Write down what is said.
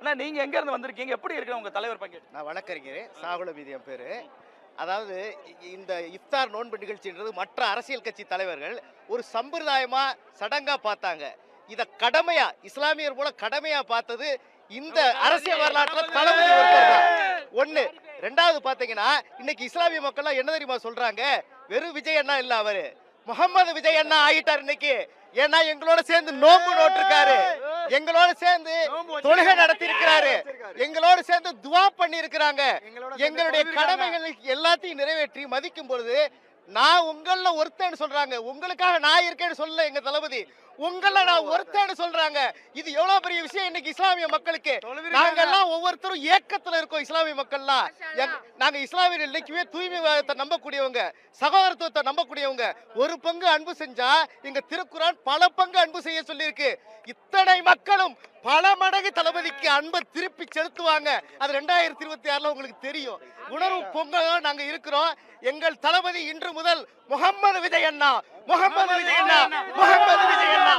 அண்ணா நீங்க எங்க இருந்து வந்திருக்கீங்க, எப்படி இருக்கு உங்க தலைவர் பங்கேற்று? நான் வழக்கறிஞர் சாகுலபீதி என் பேரு. அதாவது இந்த இஃப்தார் நோன்பு நிகழ்ச்சின்றது மற்ற அரசியல் கட்சி தலைவர்கள் ஒரு சம்பிரதாயமா சடங்கா பார்த்தாங்க. இத கடமையா இஸ்லாமியர் போல கடமையா பார்த்தது இந்த அரசியல் வரலாற்றுல தளபதி ஒருத்தர் தான். ஒண்ணு. ரெண்டாவது பாத்தீங்கன்னா இன்னைக்கு இஸ்லாமிய மக்கள் என்ன தெரியுமா சொல்றாங்க, வெறும் விஜய் அண்ணா இல்ல, அவரு முகமது விஜய் அண்ணா ஆகிட்டார் இன்னைக்கு. ஏன்னா எங்களோட சேர்ந்து நோன்பு நோட்டிருக்காரு, எங்களோட சேர்ந்து தொழுகை நடத்தி இருக்கிறாரு, எங்களோட சேர்ந்து துவா பண்ணி இருக்கிறாங்க. எங்களுடைய கடமைகள் எல்லாத்தையும் நிறைவேற்றி மதிக்கும் பொழுது நான் உங்கள ஒருத்தன்னு சொல்றாங்க. உங்களுக்காக நான் இருக்கேன்னு சொல்லல எங்க தளபதி, உங்கள நான் ஒருத்தன்னு சொல்றாங்க. இது எவ்வளவு பெரிய விஷயம் இன்னைக்கு இஸ்லாமிய மக்களுக்கு. நாங்க எல்லாம் ஒவ்வொருத்தரும் ஏக்கத்துல இருக்கோம். இஸ்லாமிய மக்கள்லாம் நாங்க இஸ்லாமியர் இன்னைக்குமே தூய்மைத்தை நம்பக்கூடியவங்க, சகோதரத்துவத்தை நம்பக்கூடியவங்க. ஒரு பங்கு அன்பு செஞ்சா எங்க திருக்குறான் பல பங்கு அன்பு செய்ய சொல்லியிருக்கு. இத்தனை மக்களும் பல மடங்கு தளபதிக்கு அன்பை திருப்பி செலுத்துவாங்க. அது 2026 உங்களுக்கு தெரியும். உணர்வு பொங்கலா நாங்க இருக்கிறோம். எங்கள் தளபதி இன்று முதல் முகமது விஜய் அண்ணா, முகமது விஜய் அண்ணா, முகமது விஜய் அண்ணா.